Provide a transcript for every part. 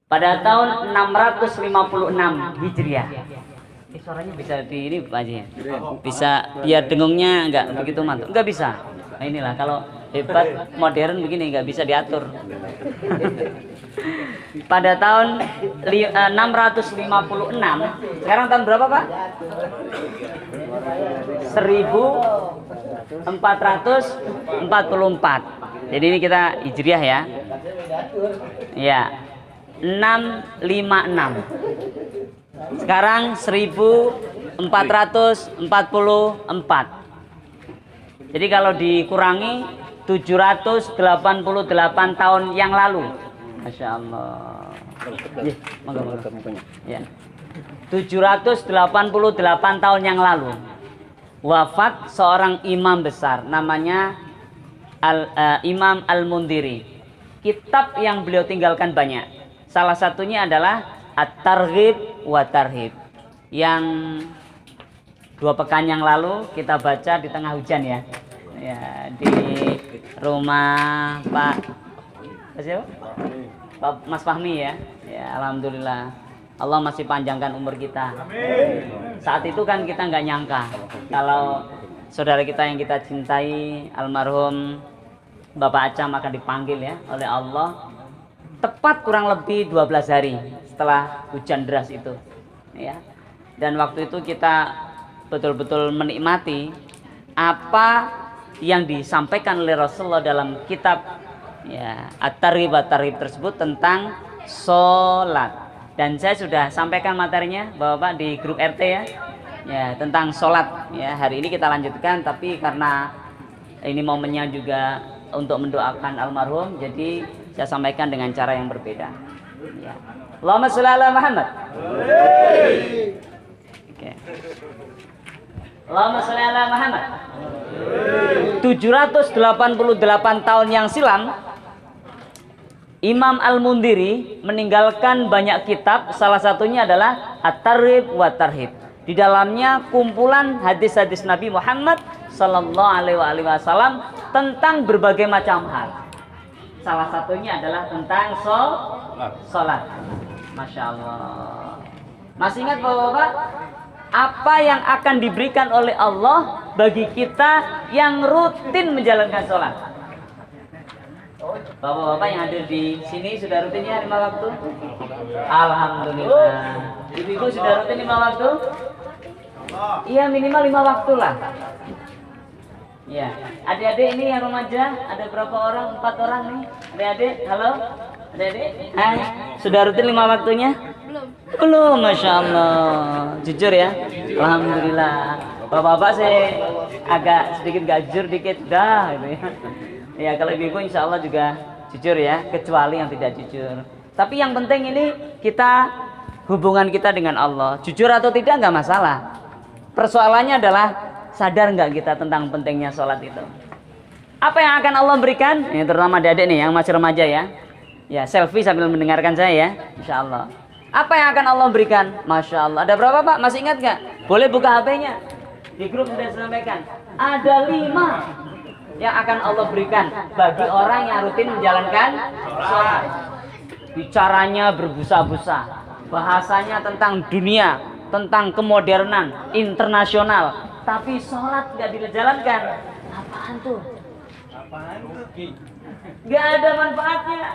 pada tahun 656 Hijriah. Suaranya bisa di ini Pak Haji. Bisa biar dengungnya enggak begitu mantap. Enggak bisa. Nah inilah kalau hebat modern begini enggak bisa diatur. Pada tahun 656, sekarang tahun berapa Pak? 1444. Jadi ini kita Hijriah ya. Ya. 656. Sekarang 1444. Jadi kalau dikurangi 788 tahun yang lalu. Masya Allah. Ya. 788 tahun yang lalu wafat seorang imam besar namanya Imam Al-Mundhiri. Kitab yang beliau tinggalkan banyak. Salah satunya adalah At-Targhib wa Tarhib yang 2 pekan yang lalu kita baca di tengah hujan ya. Ya, di rumah Pak siapa? Pak Mas Fahmi ya. Ya, alhamdulillah. Allah masih panjangkan umur kita. Amin. Saat itu kan kita nggak nyangka kalau saudara kita yang kita cintai almarhum Bapak Acam akan dipanggil ya oleh Allah tepat kurang lebih 12 hari setelah hujan deras itu ya. Dan waktu itu kita betul-betul menikmati apa yang disampaikan oleh Rasulullah dalam kitab ya At-Targhib wa Tarhib tersebut tentang sholat. Dan saya sudah sampaikan materinya Bapak di grup RT ya tentang sholat ya. Hari ini kita lanjutkan, tapi karena ini momennya juga untuk mendoakan almarhum, jadi saya sampaikan dengan cara yang berbeda ya. Allahumma sholli ala Muhammad. Oke. Allahumma sholli ala Muhammad. 788 tahun yang silam Imam Al-Mundhiri meninggalkan banyak kitab, salah satunya adalah At-Targhib wa Tarhib. Di dalamnya kumpulan hadis-hadis Nabi Muhammad sallallahu alaihi wasallam tentang berbagai macam hal. Salah satunya adalah tentang sholat. Masya Allah. Masih ingat Bapak-bapak apa yang akan diberikan oleh Allah bagi kita yang rutin menjalankan sholat? Bapak-bapak yang ada di sini sudah rutin ya 5 waktu? Alhamdulillah. Ibu-ibu sudah rutin 5 waktu? Iya minimal 5 waktu lah. Ya, adik-adik ini yang remaja ada berapa orang? 4 orang nih. Adik-adik, halo? Adik-adik? Hai, sudah rutin 5 waktunya? Belum, Masya Allah. Jujur ya? Alhamdulillah. Bapak-bapak saya agak sedikit gak jujur dikit dah gitu ya. Ya kalau ibu-ibu insya Allah juga jujur ya, kecuali yang tidak jujur. Tapi yang penting ini kita hubungan kita dengan Allah. Jujur atau tidak nggak masalah. Persoalannya adalah sadar nggak kita tentang pentingnya sholat itu. Apa yang akan Allah berikan? Ini terutama adik-adik nih yang masih remaja ya. Ya selfie sambil mendengarkan saya ya, insya Allah. Apa yang akan Allah berikan? Masya Allah. Ada berapa Pak? Masih ingat nggak? Boleh buka HP-nya. Di grup sudah disampaikan. Ada 5 yang akan Allah berikan bagi orang yang rutin menjalankan sholat. Bicaranya berbusa-busa, bahasanya tentang dunia, tentang kemodernan, internasional, tapi sholat gak dijalankan. Apaan tuh? Gak ada manfaatnya.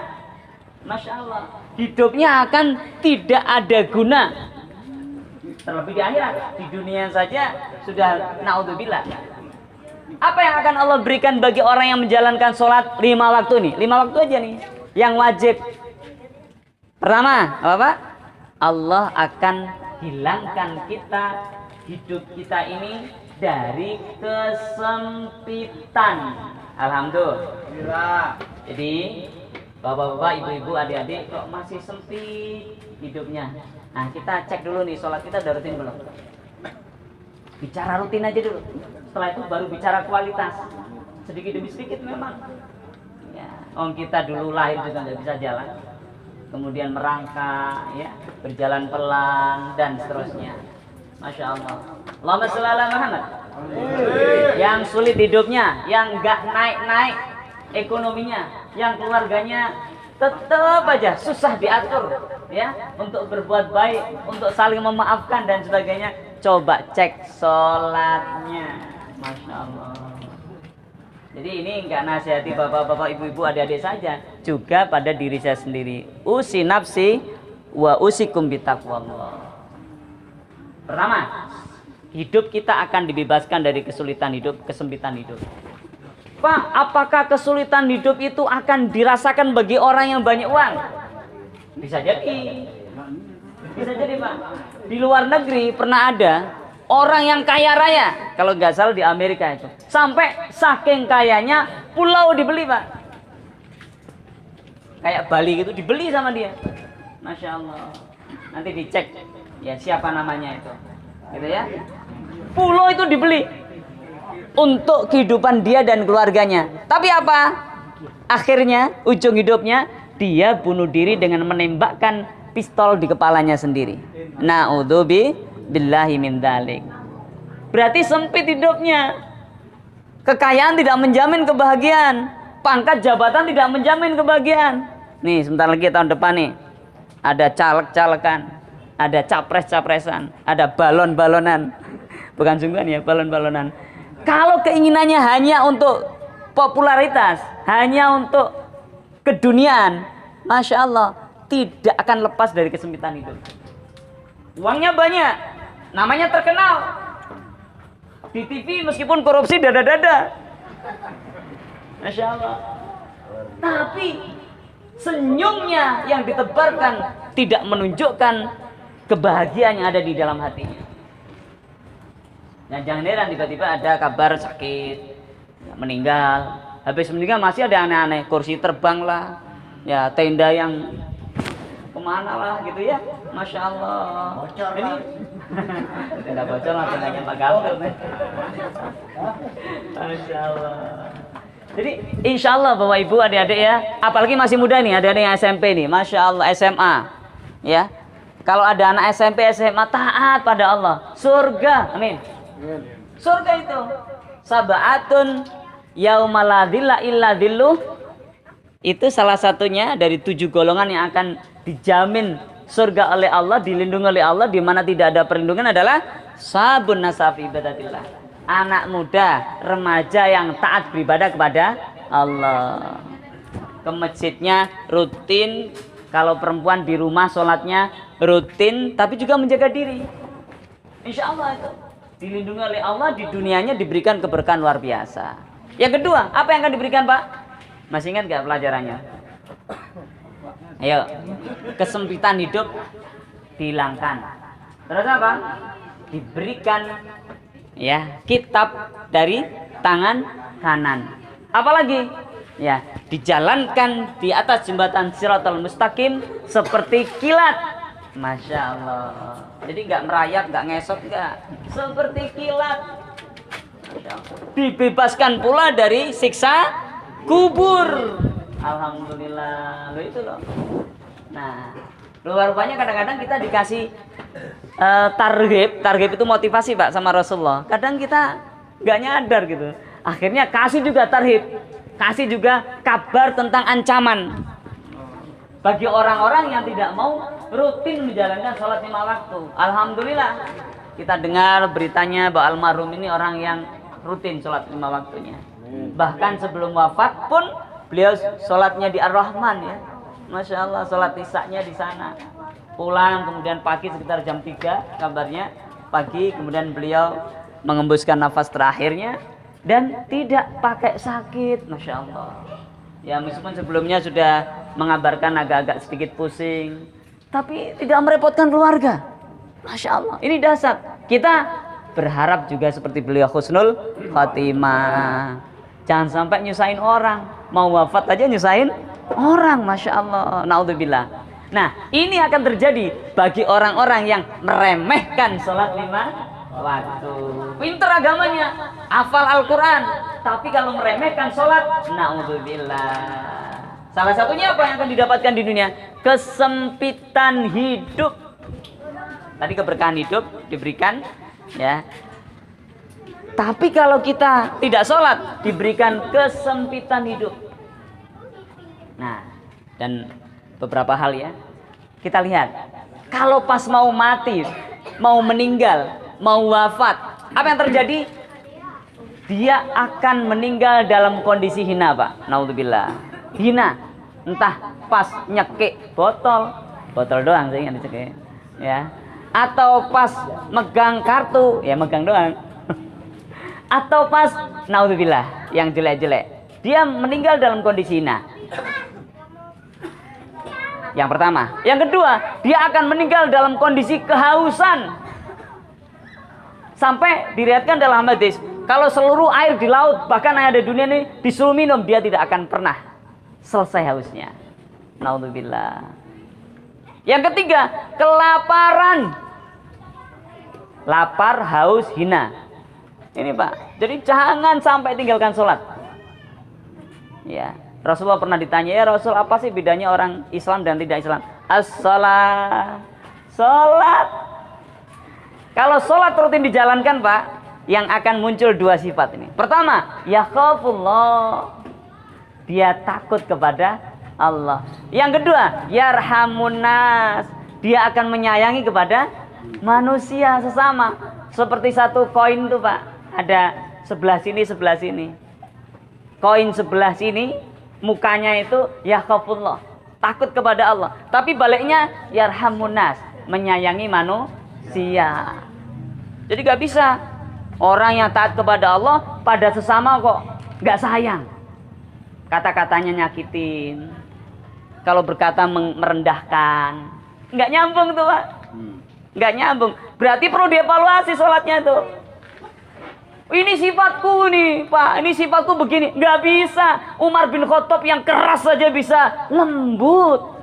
Masya Allah. Hidupnya akan tidak ada guna. Terlebih di akhirat, di dunia saja sudah naudzubillah. Apa yang akan Allah berikan bagi orang yang menjalankan sholat 5 waktu nih? 5 waktu aja nih yang wajib. Pertama, apa Pak? Allah akan hilangkan kita, hidup kita ini dari kesempitan. Alhamdulillah. Jadi bapak-bapak, ibu-ibu, adik-adik kok masih sempit hidupnya. Nah kita cek dulu nih sholat kita udah rutin belum? Bicara rutin aja dulu. Setelah itu baru bicara kualitas. Sedikit demi sedikit memang. Ya, kita dulu lahir juga nggak bisa jalan. Kemudian merangkak, ya, berjalan pelan dan seterusnya. Masya Allah. Allahumma sholli ala Muhammad. Yang sulit hidupnya, yang nggak naik-naik ekonominya, yang keluarganya tetap aja susah diatur. ya, untuk berbuat baik, untuk saling memaafkan dan sebagainya. Coba cek sholatnya, masya Allah. Jadi ini enggak nasihati bapak-bapak, ibu-ibu, adik-adik saja, juga pada diri saya sendiri. Usi nafsi wa usikum bitaqwallah. Pertama, hidup kita akan dibebaskan dari kesulitan hidup, kesempitan hidup. Pak, apakah kesulitan hidup itu akan dirasakan bagi orang yang banyak uang? Bisa jadi. Bisa jadi, Pak. Di luar negeri pernah ada orang yang kaya raya, kalau nggak salah di Amerika itu, sampai saking kayanya pulau dibeli, Pak. Kayak Bali gitu dibeli sama dia. Masya Allah. Nanti dicek ya siapa namanya itu, gitu ya. Pulau itu dibeli untuk kehidupan dia dan keluarganya. Tapi apa? Akhirnya ujung hidupnya dia bunuh diri dengan menembakkan pistol di kepalanya sendiri. Na'udzubillahi min dzalik. Berarti sempit hidupnya. Kekayaan tidak menjamin kebahagiaan, pangkat jabatan tidak menjamin kebahagiaan. Nih, sebentar lagi tahun depan nih ada caleg-calegan, ada capres-capresan, ada balon-balonan. Bukan sungguhan ya, balon-balonan. Kalau keinginannya hanya untuk popularitas, hanya untuk keduniaan, masya Allah, tidak akan lepas dari kesempitan hidup. Uangnya banyak, namanya terkenal di TV, meskipun korupsi dada-dada, masya Allah. Tapi senyumnya yang ditebarkan tidak menunjukkan kebahagiaan yang ada di dalam hatinya. Dan jangan heran tiba-tiba ada kabar sakit, meninggal. Habis meninggal masih ada aneh-aneh, kursi terbang lah, ya tenda yang kemana lah gitu ya, masya Allah. Bocor ini tenda bocor lah, tendanya Pak Gafir. Masya Allah. Jadi insya Allah Bapak Ibu, adik-adik ya, apalagi masih muda nih, adik-adik yang SMP nih, masya Allah, SMA ya. Kalau ada anak SMP, SMA taat pada Allah, surga, amin. Surga itu sab'atun yauma la dzilla illa dzilluh, itu salah satunya dari 7 golongan yang akan dijamin surga oleh Allah, dilindungi oleh Allah, di mana tidak ada perlindungan adalah sabun nasafi ibadatillah, anak muda, remaja yang taat beribadah kepada Allah. Ke masjidnya rutin, kalau perempuan di rumah sholatnya rutin, tapi juga menjaga diri. Insya Allah itu dilindungi oleh Allah, di dunianya diberikan keberkahan luar biasa. Yang kedua, apa yang akan diberikan, Pak? Masih ingat gak pelajarannya? Ayo, kesempitan hidup dihilangkan. Terus apa? Diberikan ya kitab dari tangan kanan. Apalagi? Ya, dijalankan di atas jembatan Shiratal Mustaqim seperti kilat. Masya Allah. Jadi nggak merayap, nggak ngesot, nggak. Seperti kilat. Dibebaskan pula dari siksa kubur. Alhamdulillah. Loh itu loh. Nah, rupanya kadang-kadang kita dikasih targhib itu motivasi Pak sama Rasulullah. Kadang kita nggak nyadar gitu. Akhirnya kasih juga tarhib, kasih juga kabar tentang ancaman bagi orang-orang yang tidak mau rutin menjalankan sholat 5 waktu. Alhamdulillah kita dengar beritanya bahwa almarhum ini orang yang rutin sholat 5 waktunya. Bahkan sebelum wafat pun beliau sholatnya di Ar-Rahman ya. Masya Allah, sholat isya-nya di sana. Pulang kemudian pagi sekitar jam 3 kabarnya pagi, kemudian beliau mengembuskan nafas terakhirnya dan tidak pakai sakit, masya Allah. Ya meskipun sebelumnya sudah mengabarkan agak-agak sedikit pusing, tapi tidak merepotkan keluarga. Masya Allah, ini dasar. Kita berharap juga seperti beliau husnul khatimah. Jangan sampai nyusahin orang, mau wafat aja nyusahin orang, masya Allah. Naudzubillah. Nah, ini akan terjadi bagi orang-orang yang meremehkan sholat 5 waktu. Pinter agamanya, hafal Al-Quran, tapi kalau meremehkan sholat, naudzubillah. Salah satunya apa yang akan didapatkan di dunia? Kesempitan hidup. Tadi keberkahan hidup diberikan, ya. Tapi kalau kita tidak sholat, diberikan kesempitan hidup. Nah, dan beberapa hal ya. Kita lihat, kalau pas mau mati, mau meninggal, mau wafat, apa yang terjadi? Dia akan meninggal dalam kondisi hina, Pak. Naudzubillah. Hina. Entah pas nyekik botol doang sih yang dicekik, ya. Atau pas megang kartu, ya megang doang. Atau pas naudzubillah yang jelek-jelek, dia meninggal dalam kondisi hina. Yang pertama. Yang kedua, dia akan meninggal dalam kondisi kehausan. Sampai diriwayatkan dalam hadis, kalau seluruh air di laut, bahkan yang ada di dunia ini disuruh minum, dia tidak akan pernah selesai hausnya. Naudzubillah. Yang ketiga, kelaparan. Lapar, haus, hina. Ini Pak, jadi jangan sampai tinggalkan sholat. Ya, Rasulullah pernah ditanya, ya Rasul, apa sih bedanya orang Islam dan tidak Islam? As-sholat. Sholat. Kalau sholat rutin dijalankan Pak, yang akan muncul dua sifat ini. Pertama, yakhafullah. Dia takut kepada Allah. Yang kedua, yarhamunas. Dia akan menyayangi kepada manusia sesama. Seperti satu koin tuh Pak, ada sebelah sini. Koin sebelah sini, mukanya itu yakhafullah, takut kepada Allah. Tapi baliknya yarhamunas, menyayangi manusia. Jadi gak bisa orang yang taat kepada Allah pada sesama kok gak sayang. Kata-katanya nyakitin. Kalau berkata merendahkan, gak nyambung tuh Pak. Gak nyambung. Berarti perlu dievaluasi sholatnya tuh. Ini sifatku nih Pak, ini sifatku begini. Nggak bisa. Umar bin Khattab yang keras saja bisa lembut.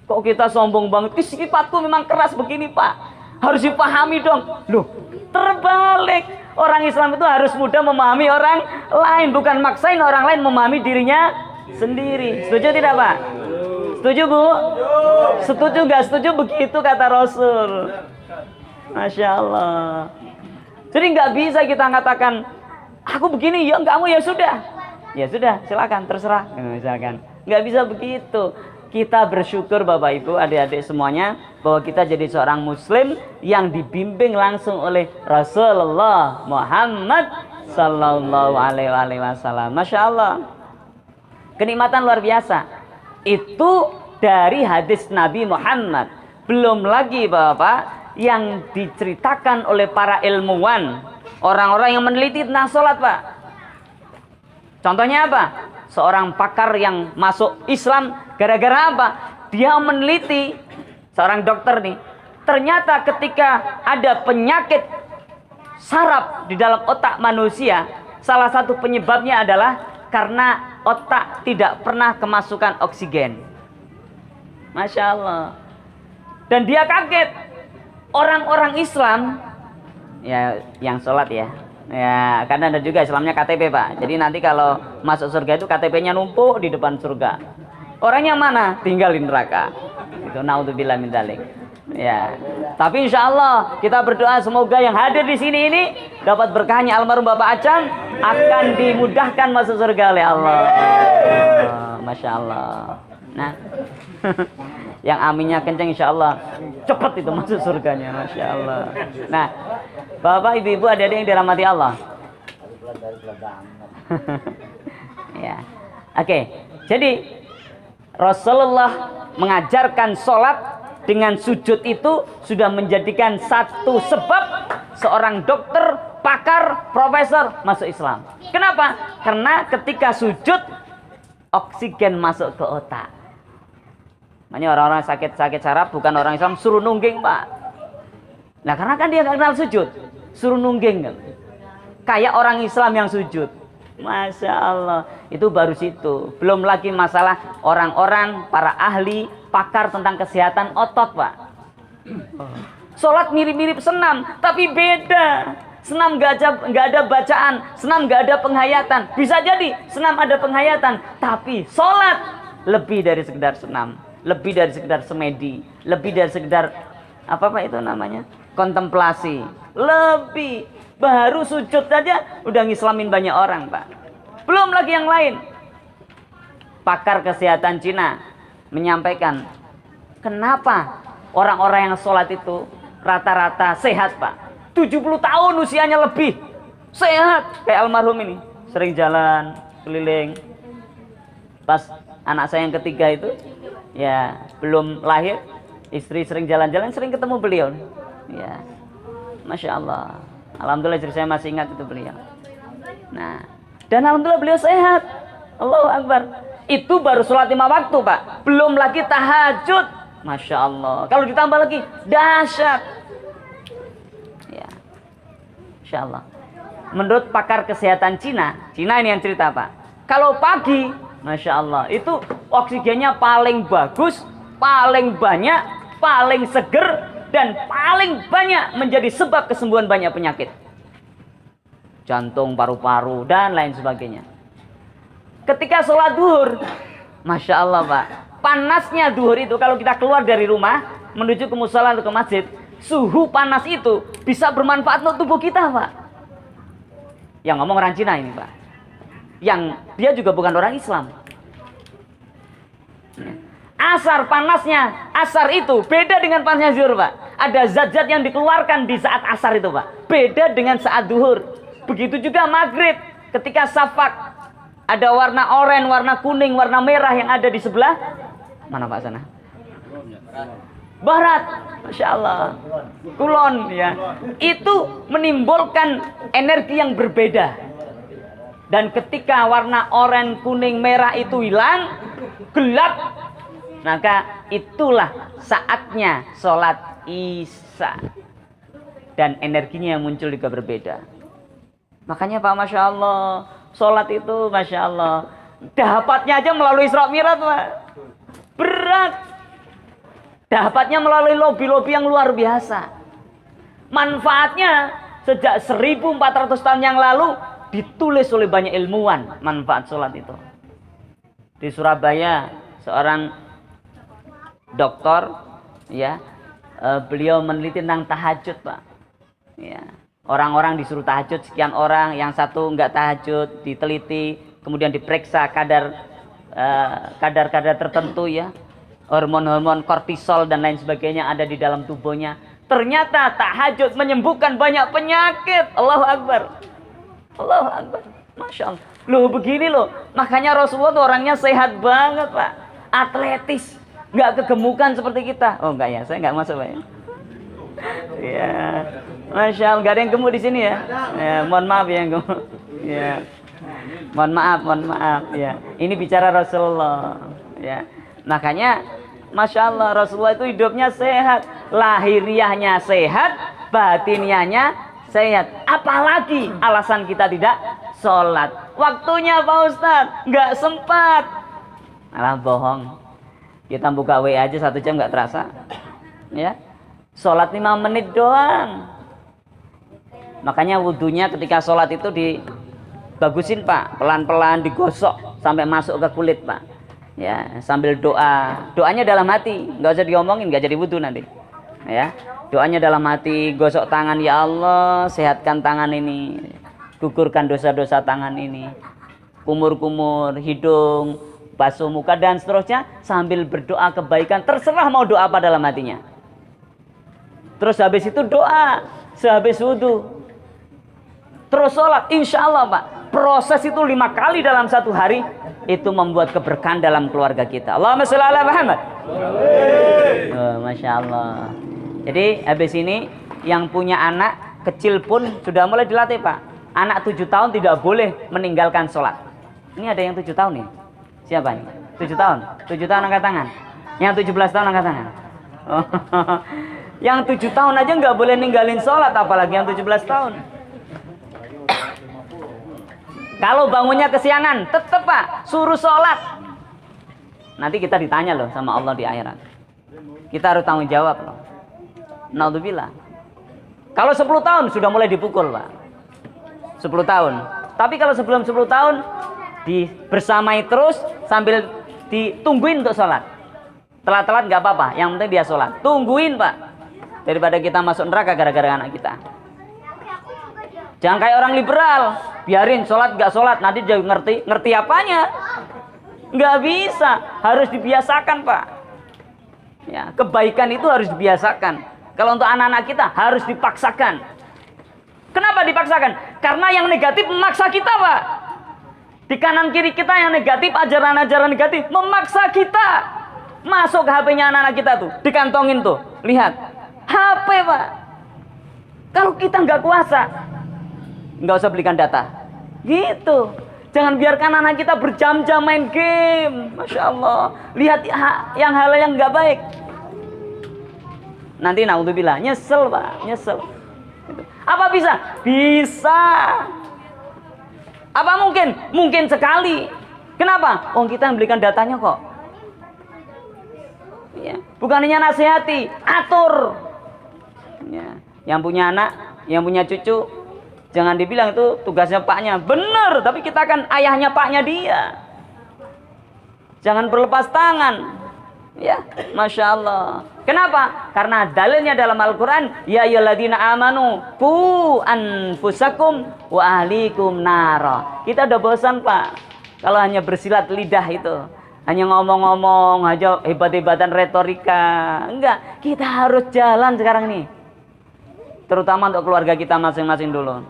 Kok kita sombong banget? Sifatku memang keras begini Pak, harus dipahami dong. Loh, terbalik. Orang Islam itu harus mudah memahami orang lain, bukan maksain orang lain memahami dirinya sendiri. Setuju tidak Pak? Setuju Bu? Setuju nggak setuju? Begitu kata Rasul. Masya Allah. Jadi nggak bisa kita katakan aku begini, ya kamu ya sudah silakan terserah, misalkan. Nggak bisa begitu. Kita bersyukur Bapak Ibu, adik-adik semuanya, bahwa kita jadi seorang Muslim yang dibimbing langsung oleh Rasulullah Muhammad Sallallahu Alaihi Wasallam. Masya Allah, kenikmatan luar biasa. Itu dari hadis Nabi Muhammad. Belum lagi Bapak, yang diceritakan oleh para ilmuwan, orang-orang yang meneliti tentang sholat Pak. Contohnya apa? Seorang pakar yang masuk Islam gara-gara apa? Dia meneliti, seorang dokter nih, ternyata ketika ada penyakit saraf di dalam otak manusia, salah satu penyebabnya adalah karena otak tidak pernah kemasukan oksigen. Masya Allah. Dan dia kaget. Orang-orang Islam ya yang sholat ya karena ada juga Islamnya KTP Pak. Jadi nanti kalau masuk surga itu KTP-nya numpuk di depan surga. Orangnya mana? Tinggal di neraka. Itu naudzubillah min dzalik. Ya. Tapi insya Allah kita berdoa semoga yang hadir di sini ini dapat berkahnya almarhum Bapak Acang akan dimudahkan masuk surga oleh Allah. Masya Allah. Nah, yang aminnya kenceng insya Allah cepat itu masuk surganya. Masya Allah. Nah, Bapak, Ibu, adik-adik yang dirahmati Allah. Ya, oke. Jadi Rasulullah mengajarkan sholat dengan sujud itu sudah menjadikan satu sebab seorang dokter, pakar, profesor masuk Islam. Kenapa? Karena ketika sujud oksigen masuk ke otak. Makanya orang-orang sakit saraf bukan orang Islam suruh nungging Pak. Nah karena kan dia nggak kenal sujud, suruh nungging kan. Kayak orang Islam yang sujud. Masya Allah, itu baru situ. Belum lagi masalah orang-orang para ahli pakar tentang kesehatan otot Pak. Sholat mirip-mirip senam, tapi beda. Senam nggak ada bacaan, senam nggak ada penghayatan. Bisa jadi senam ada penghayatan, tapi sholat lebih dari sekedar senam. Lebih dari sekedar semedi, lebih dari sekedar apa Pak itu namanya? Kontemplasi. Lebih, baru sujud saja udah ngislamin banyak orang Pak. Belum lagi yang lain. Pakar kesehatan Cina menyampaikan, Kenapa orang-orang yang sholat itu rata-rata sehat, Pak? 70 tahun usianya lebih. Sehat. Kayak almarhum ini. Sering jalan, keliling. Pas anak saya yang ketiga itu, ya belum lahir, istri sering jalan-jalan, sering ketemu beliau. Ya, Masya Allah. Alhamdulillah istri saya masih ingat itu beliau. Nah, dan alhamdulillah beliau sehat. Allahu Akbar. Itu baru sholat 5 waktu, Pak. Belum lagi tahajud. Masya Allah. Kalau ditambah lagi, dahsyat. Ya, Masya Allah. Menurut pakar kesehatan Cina ini yang cerita, Pak. Kalau pagi, Masya Allah, itu oksigennya paling bagus, paling banyak, paling seger, dan paling banyak menjadi sebab kesembuhan banyak penyakit. Jantung, paru-paru, dan lain sebagainya. Ketika sholat duhur, Masya Allah, Pak, panasnya duhur itu kalau kita keluar dari rumah menuju ke musola atau ke masjid, suhu panas itu bisa bermanfaat untuk tubuh kita, Pak. Yang ngomong orang Cina ini, Pak. Yang dia juga bukan orang Islam. Asar, panasnya asar itu beda dengan panasnya zuhur, Pak. Ada zat-zat yang dikeluarkan di saat asar itu, Pak. Beda dengan saat duhur. Begitu juga maghrib, ketika safak. Ada warna oranye, warna kuning, warna merah yang ada di sebelah mana, Pak, sana? Barat. Masya Allah. Kulon, ya. Itu menimbulkan energi yang berbeda. Dan ketika warna oranye, kuning, merah itu hilang, gelap, maka itulah saatnya sholat isya. Dan energinya yang muncul juga berbeda. Makanya, Pak, Masya Allah, sholat itu Masya Allah, dapatnya aja melalui Isra Mi'raj, Pak. Berat. Dapatnya melalui lobi-lobi yang luar biasa. Manfaatnya sejak 1400 tahun yang lalu ditulis oleh banyak ilmuwan manfaat sholat itu. Di Surabaya seorang dokter, ya, beliau meneliti tentang tahajud, Pak. Ya. Orang-orang disuruh tahajud, sekian orang, yang satu enggak tahajud, diteliti, kemudian diperiksa kadar-kadar tertentu, ya, hormon-hormon kortisol dan lain sebagainya ada di dalam tubuhnya. Ternyata tahajud menyembuhkan banyak penyakit. Allahu Akbar. Allahu Akbar. Masya Allah. Loh, begini loh. Makanya Rasulullah tuh orangnya sehat banget, Pak. Atletis, nggak kegemukan seperti kita. Oh enggak ya, saya nggak masuk, Pak, ya. Ya, Masya Allah, gak ada yang gemuk di sini, ya. Ya, mohon maaf ya yang gemuk. Ya, mohon maaf, ya. Ini bicara Rasulullah, ya. Makanya, Masya Allah, Rasulullah itu hidupnya sehat, lahiriahnya sehat, batiniahnya sehat. Apalagi alasan kita tidak sholat. Waktunya, Pak Ustadz, nggak sempat. Alah, bohong. Kita buka WA aja 1 jam nggak terasa, ya. Sholat 5 menit doang. Makanya wudhunya ketika sholat itu dibagusin, Pak. Pelan-pelan digosok sampai masuk ke kulit, Pak. Ya, sambil doa. Doanya dalam hati, nggak usah diomongin, nggak jadi wudhu nanti. Ya, doanya dalam hati, gosok tangan, ya Allah, sehatkan tangan ini, gugurkan dosa-dosa tangan ini, kumur-kumur hidung, basuh muka dan seterusnya, sambil berdoa kebaikan. Terserah mau doa apa dalam hatinya. Terus habis itu doa, sehabis wudhu, terus sholat. Insya Allah, Pak, proses itu 5 kali dalam 1 hari, itu membuat keberkahan dalam keluarga kita. Allahumma sholli ala Muhammad. Oh, Masya Allah. Jadi habis ini yang punya anak kecil pun sudah mulai dilatih, Pak. Anak 7 tahun tidak boleh meninggalkan sholat. Ini ada yang 7 tahun nih. Siapa ini? 7 tahun? 7 tahun angkat tangan. Yang 17 tahun angkat tangan. Oh. Yang 7 tahun aja nggak boleh ninggalin sholat, apalagi yang 17 tahun. Kalau bangunnya kesiangan, tetep, Pak, suruh sholat. Nanti kita ditanya loh sama Allah di akhirat. Kita harus tanggung jawab loh. Naudzubillah. Kalau 10 tahun sudah mulai dipukul, Pak. 10 tahun. Tapi kalau sebelum 10 tahun bersamai terus sambil ditungguin untuk sholat. Telat-telat nggak apa-apa, yang penting dia sholat. Tungguin, Pak. Daripada kita masuk neraka gara-gara anak kita. Jangan kayak orang liberal, biarin sholat nggak sholat, nanti dia ngerti apanya? Nggak bisa, harus dibiasakan, Pak. Ya, kebaikan itu harus dibiasakan. Kalau untuk anak-anak kita harus dipaksakan. Kenapa dipaksakan? Karena yang negatif memaksa kita, Pak. Di kanan kiri kita yang negatif, ajaran-ajaran negatif memaksa kita. Masuk ke HP-nya anak-anak kita tuh, dikantongin tuh. Lihat, HP, Pak. Kalau kita nggak kuasa, nggak usah belikan data. Gitu. Jangan biarkan anak kita berjam-jam main game. Masya Allah. Lihat yang hal yang nggak baik. Nanti naudzubillah, nyesel, Pak, nyesel. Apa bisa? Bisa. Apa mungkin? Mungkin sekali. Kenapa? Oh, kita yang belikan datanya kok. Ya, bukan hanya nasihati, atur. Ya, yang punya anak, yang punya cucu, jangan dibilang itu tugasnya paknya. Bener, tapi kita kan ayahnya paknya dia. Jangan berlepas tangan. Ya, Masya Allah. Kenapa? Karena dalilnya dalam Al-Quran, ya ayyuhalladzina amanu qu anfusakum wa ahlikum nara. Kita udah bosan, Pak, kalau hanya bersilat lidah itu, hanya ngomong-ngomong aja, hebat-hebatan retorika. Enggak, kita harus jalan sekarang nih. Terutama untuk keluarga kita masing-masing dulu.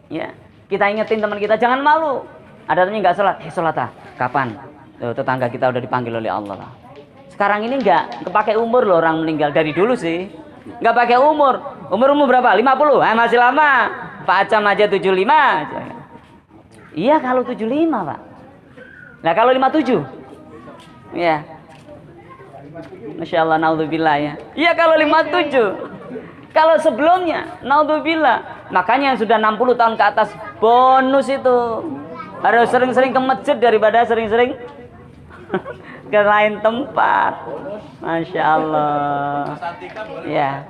Ya, kita ingetin teman kita, jangan malu. Ada temannya nggak sholat, sholat ah. Kapan? Tetangga kita udah dipanggil oleh Allah lah. Sekarang ini nggak kepakai umur loh orang meninggal. Dari dulu sih nggak pakai umur. Umur berapa? 50? Masih lama. Pak Acam aja 75. Iya kalau 75, Pak. Nah kalau 57? Ya. Masya Allah, naudzubillah ya. Iya kalau 57. Kalau sebelumnya, naudzubillah. Makanya yang sudah 60 tahun ke atas bonus itu. Harus sering-sering ke masjid daripada sering-sering ke lain tempat. Masya Allah. Ya.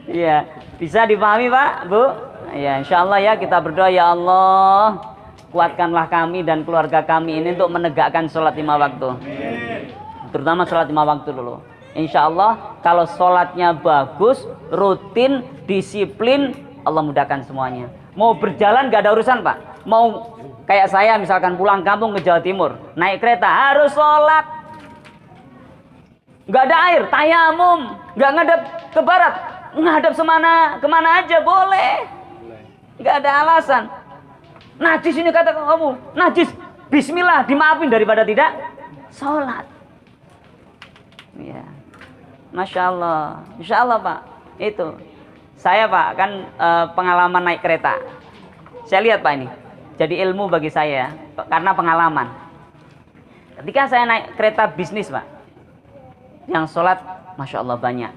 Ya, bisa dipahami, Pak, Bu? Ya, insya Allah ya, kita berdoa, ya Allah, kuatkanlah kami dan keluarga kami ini untuk menegakkan sholat 5 waktu. Terutama sholat 5 waktu dulu. Insya Allah kalau sholatnya bagus, rutin, disiplin, Allah mudahkan semuanya. Mau berjalan gak ada urusan, Pak. Mau kayak saya misalkan pulang kampung ke Jawa Timur, naik kereta harus sholat. Gak ada air, tayamum. Gak ngadep ke barat, ngadep kemana aja boleh. Gak ada alasan. Najis ini kata kamu, najis, bismillah, dimaafin daripada tidak sholat. Ya, Masya Allah. Insya Allah, Pak. Itu saya, Pak, kan pengalaman naik kereta. Saya lihat, Pak, ini jadi ilmu bagi saya karena pengalaman. Ketika saya naik kereta bisnis, Pak, yang sholat Masya Allah banyak.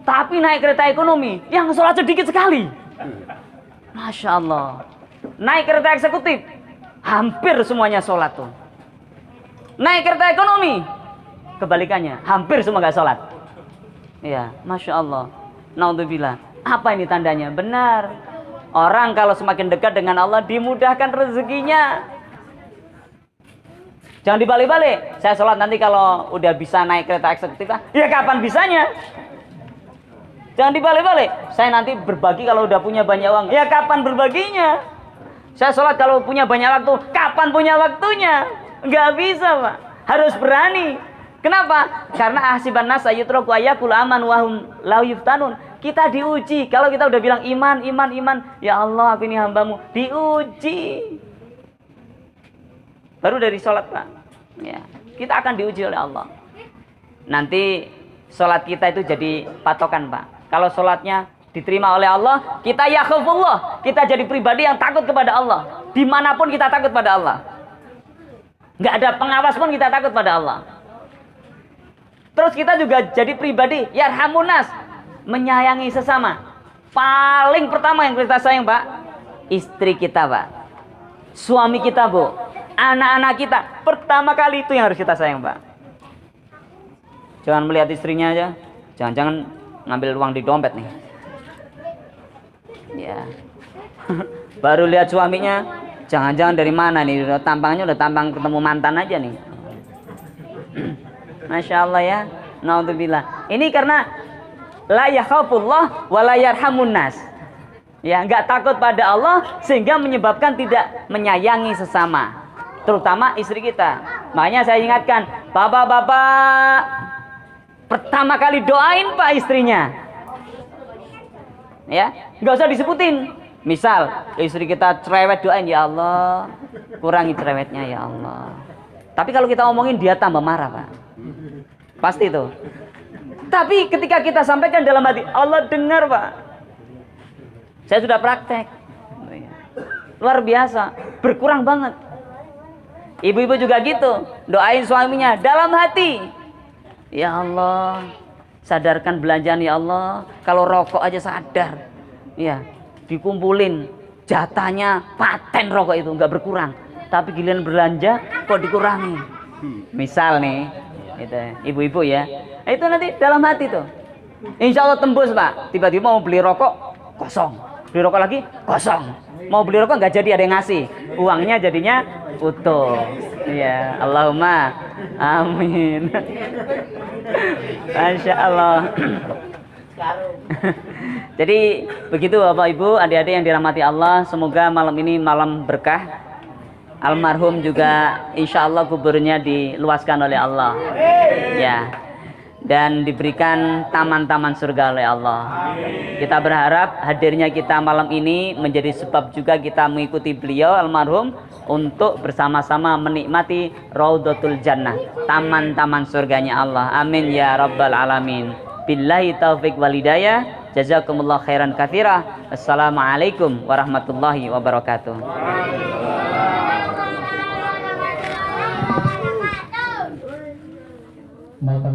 Tapi naik kereta ekonomi yang sholat sedikit sekali. Masya Allah. Naik kereta eksekutif hampir semuanya sholat tuh. Naik kereta ekonomi kebalikannya, hampir semua gak sholat. Ya, Masya Allah. Naudzubillah. Apa ini tandanya? Benar, orang kalau semakin dekat dengan Allah dimudahkan rezekinya. Jangan dibalik-balik. Saya sholat nanti kalau udah bisa naik kereta eksekutif, ya kapan bisanya? Jangan dibalik-balik. Saya nanti berbagi kalau udah punya banyak uang, ya kapan berbaginya? Saya sholat kalau punya banyak waktu, kapan punya waktunya? Nggak bisa, Pak. Harus berani. Kenapa? Karena ahsiban nas ayyutraku ayyakul aman wa hum la yuftanun. Kita diuji. Kalau kita udah bilang iman, ya Allah aku ini hambamu, diuji. Baru dari sholat, Pak. Ya, kita akan diuji oleh Allah. Nanti sholat kita itu jadi patokan, Pak. Kalau sholatnya diterima oleh Allah, kita yakhafullah. Kita jadi pribadi yang takut kepada Allah. Dimanapun kita takut pada Allah. Nggak ada pengawas pun kita takut pada Allah. Terus kita juga jadi pribadi yarhamunas, menyayangi sesama. Paling pertama yang kita sayang, Pak, istri kita, Pak, suami kita, Bu, anak-anak kita. Pertama kali itu yang harus kita sayang, Pak. Jangan melihat istrinya aja. Jangan-jangan ngambil uang di dompet nih. Ya. Baru lihat suaminya, jangan-jangan dari mana nih? Tampangnya udah tampang ketemu mantan aja nih. Masya Allah ya. Naudzubillah. Ini karena la yakhafullah wa la yarhamun nas. Ya, nggak takut pada Allah sehingga menyebabkan tidak menyayangi sesama, terutama istri kita. Makanya saya ingatkan, bapak-bapak pertama kali doain Pak istrinya. Ya, nggak usah disebutin. Misal istri kita cerewet, doain, ya Allah kurangi cerewetnya ya Allah. Tapi kalau kita omongin dia tambah marah Pak, pasti itu. Tapi ketika kita sampaikan dalam hati, Allah dengar Pak. Saya sudah praktek, luar biasa, berkurang banget. Ibu-ibu juga gitu, doain suaminya dalam hati, ya Allah sadarkan belanjaan ya Allah. Kalau rokok aja sadar, ya dikumpulin jatahnya paten rokok itu nggak berkurang, tapi giliran belanja kok dikurangi. Misal nih itu ibu-ibu ya, itu nanti dalam hati tuh insya Allah tembus Pak. Tiba-tiba mau beli rokok kosong, beli rokok lagi kosong, mau beli rokok nggak jadi ada yang ngasih, uangnya jadinya utuh. Ya Allahumma amin. Masya Allah. Jadi begitu Bapak Ibu, adik-adik yang dirahmati Allah, semoga malam ini malam berkah. Almarhum juga insya Allah kuburnya diluaskan oleh Allah, ya, dan diberikan taman-taman surga oleh Allah. Kita berharap hadirnya kita malam ini menjadi sebab juga kita mengikuti beliau almarhum untuk bersama-sama menikmati Raudhatul Jannah, taman-taman surganya Allah. Amin ya rabbal alamin. Billahi taufik wal hidayah. Jazakumullah khairan katsira. Assalamualaikum warahmatullahi wabarakatuh. Makan